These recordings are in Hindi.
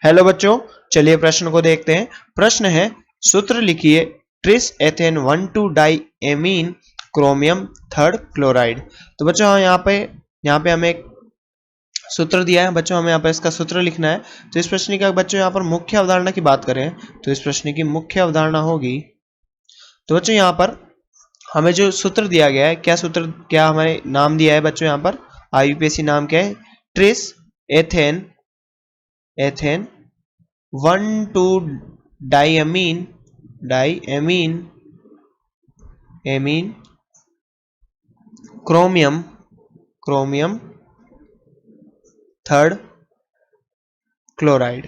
हेलो बच्चों, चलिए प्रश्न को देखते हैं। प्रश्न है, सूत्र लिखिए tris ethane 1,2 diamine chromium 3 chloride. तो बच्चों यहाँ पे हमें एक सूत्र दिया है बच्चों, हमें यहाँ पे इसका सूत्र लिखना है। तो इस प्रश्न का बच्चों यहाँ पर मुख्य अवधारणा की बात करें तो इस प्रश्न की मुख्य अवधारणा होगी, तो बच्चों यहाँ पर हमें जो सूत्र दिया गया है, क्या हमारे नाम दिया है बच्चों यहाँ पर, IUPAC नाम क्या है, ट्रिस एथेन 1,2 डाईएमीन क्रोमियम 3 क्लोराइड।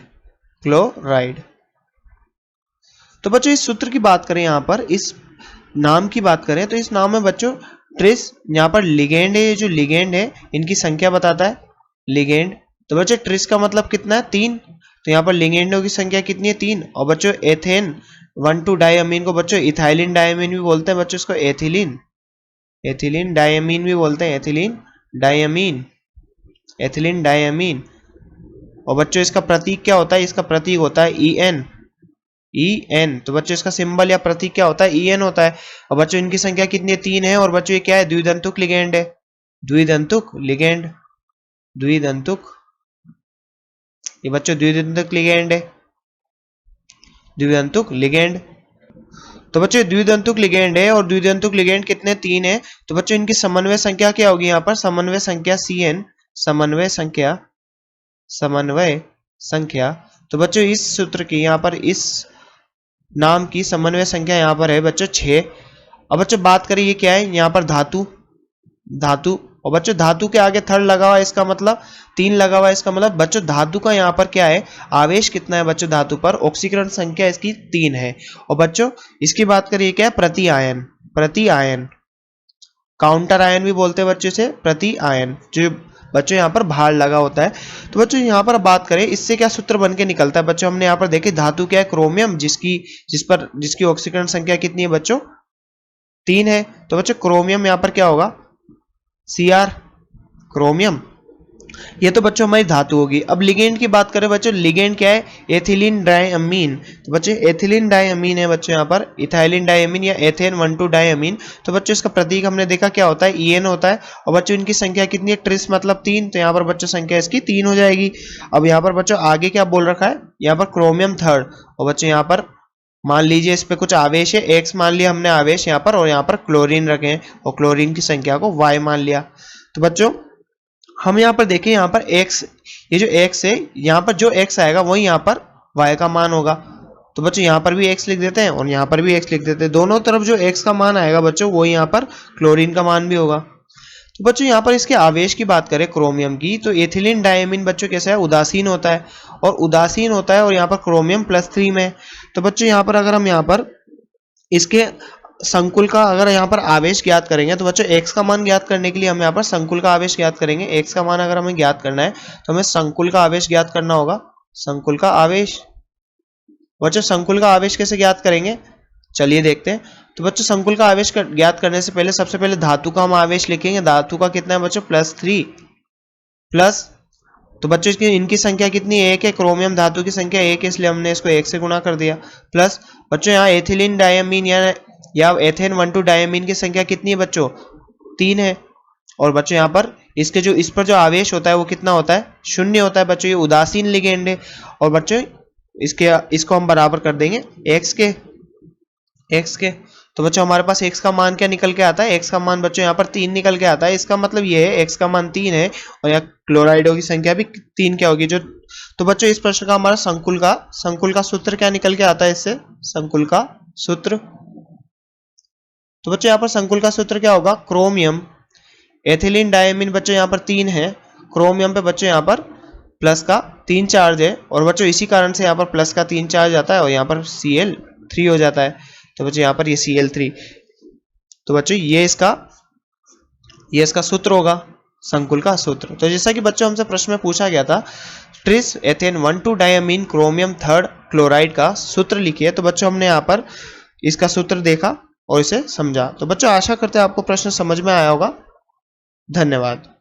तो बच्चों इस सूत्र की बात करें, यहाँ पर इस नाम की बात करें तो इस नाम में बच्चों ट्रिस, यहाँ पर लिगेंड है, ये जो लिगेंड है इनकी संख्या बताता है लिगेंड। तो बच्चों ट्रिस का मतलब कितना है, 3। तो यहाँ पर लिगेंडों की संख्या कितनी है, 3। और बच्चों एथेन 1,2 डाईएमीन को बच्चों इथाइलिन डाईएमीन भी बोलते हैं बच्चों, इसको एथिलीन डाईएमीन भी बोलते हैं, एथिलीन डाईएमीन। और बच्चों इसका प्रतीक क्या होता है, इसका प्रतीक होता है EN। तो बच्चों इसका सिंबल या प्रतीक क्या होता है, EN होता है। और बच्चों इनकी संख्या कितनी है, 3 है। और बच्चों ये क्या है, द्विदंतुक लिगेंड है, ये बच्चों द्विदंतुक लिगेंड। तो बच्चों द्विदंतुक लिगेंड है और द्विदंतुक लिगेंड कितने, 3 है। तो बच्चों इनकी समन्वय संख्या क्या होगी, यहाँ पर समन्वय संख्या CN, समन्वय संख्या। तो बच्चों इस सूत्र की, यहाँ पर इस नाम की समन्वय संख्या यहाँ पर है बच्चों 6। अब बच्चों बात करें ये क्या है, यहाँ पर धातु। और बच्चों धातु के आगे थर्ड लगा हुआ है, इसका मतलब 3 लगा हुआ है, इसका मतलब बच्चों धातु का यहाँ पर क्या है, आवेश कितना है बच्चों, धातु पर ऑक्सीकरण संख्या इसकी 3 है। और बच्चों इसकी बात करिए क्या है, प्रति आयन, काउंटर आयन भी बोलते हैं बच्चों से, प्रति आयन, जो बच्चों यहाँ पर भार लगा होता है। तो बच्चों यहाँ पर बात करें इससे क्या सूत्र बन के निकलता है बच्चों, हमने यहाँ पर देखे धातु क्या है, क्रोमियम, जिसकी ऑक्सीकरण संख्या कितनी है बच्चों, 3 है। तो बच्चों क्रोमियम यहाँ पर क्या होगा, Cr, क्रोमियम। ये तो बच्चों हमारी धातु होगी। अब लिगेंड की बात करें बच्चों, लिगेंड क्या है, एथिलीन डाईएमीन। तो बच्चों एथिलीन डाईएमीन है बच्चों, यहाँ पर इथाइलिन डाईएमीन या एथेन 1,2 डाईएमीन। तो बच्चों इसका प्रतीक हमने देखा क्या होता है, EN होता है। और बच्चों इनकी संख्या कितनी है, ट्रिस मतलब 3। तो यहाँ पर बच्चों संख्या इसकी 3 हो जाएगी। अब यहाँ पर बच्चों आगे क्या बोल रखा है, यहाँ पर क्रोमियम 3। और बच्चों यहाँ पर मान लीजिए इस पे कुछ आवेश है, X मान लिया हमने आवेश यहाँ पर, और यहाँ पर क्लोरीन रखे हैं और क्लोरीन की संख्या को Y मान लिया। तो बच्चों हम यहाँ पर देखें, यहाँ पर X, ये जो X है, यहाँ पर जो X आएगा वही यहाँ पर Y का मान होगा। तो बच्चों यहाँ पर भी X लिख देते हैं और यहाँ पर भी X लिख देते हैं, दोनों तरफ जो X का मान आएगा बच्चों वही यहाँ पर क्लोरीन का मान भी होगा। तो बच्चों यहाँ पर इसके आवेश की बात करें क्रोमियम की, तो एथिलीन डाईएमीन बच्चों कैसा है, उदासीन होता है, और यहाँ पर क्रोमियम +3 में। तो बच्चों यहाँ पर अगर हम यहाँ पर इसके संकुल का अगर यहाँ पर आवेश ज्ञात करेंगे, तो बच्चों X का मान ज्ञात करने के लिए हम यहाँ पर संकुल का आवेश ज्ञात करेंगे। X का मान अगर हमें ज्ञात करना है तो हमें संकुल का आवेश ज्ञात करना होगा, संकुल का आवेश। बच्चों संकुल का आवेश कैसे ज्ञात करेंगे, चलिए देखते हैं। तो बच्चों संकुल का आवेश ज्ञात करने से पहले सबसे पहले धातु का हम आवेश लिखेंगे। धातु का कितना है बच्चों, +3 प्लस। तो बच्चों इनकी संख्या कितनी है, 1 है। क्रोमियम धातु की संख्या 1 है, इसलिए हमने इसको 1 से गुणा कर दिया। प्लस बच्चों यहाँ एथिलीन डाईएमीन या एथेन 1,2 डाईएमीन की संख्या कितनी है बच्चों, 3 है। और बच्चों यहाँ पर इस पर जो आवेश होता है वो कितना होता है, 0 होता है बच्चों, ये उदासीन लिगेंड है। और बच्चों इसको हम बराबर कर देंगे X के। तो बच्चों हमारे पास X का मान क्या निकल के आता है, X का मान बच्चों यहाँ पर 3 निकल के आता है। इसका मतलब ये है X का मान 3 है और यहाँ क्लोराइडों की संख्या भी 3 क्या होगी जो। तो बच्चों इस प्रश्न का हमारा संकुल का सूत्र क्या निकल के आता है, इससे संकुल का सूत्र। तो बच्चों यहाँ पर संकुल का सूत्र क्या होगा, क्रोमियम, एथिलीन डाईएमीन बच्चों यहाँ पर 3 है, क्रोमियम पे बच्चों यहाँ पर प्लस का 3 चार्ज है, और बच्चों इसी कारण से यहाँ पर प्लस का 3 चार्ज आता है और यहाँ पर Cl3 हो जाता है। तो बच्चों यहाँ पर ये Cl3। तो बच्चों ये इसका सूत्र होगा, संकुल का सूत्र। तो जैसा कि बच्चों हमसे प्रश्न में पूछा गया था, ट्रिस एथेन 1,2 डाईएमीन क्रोमियम 3 क्लोराइड का सूत्र लिखिए। तो बच्चों हमने यहाँ पर इसका सूत्र देखा और इसे समझा। तो बच्चों आशा करते हैं आपको प्रश्न समझ में आया होगा। धन्यवाद।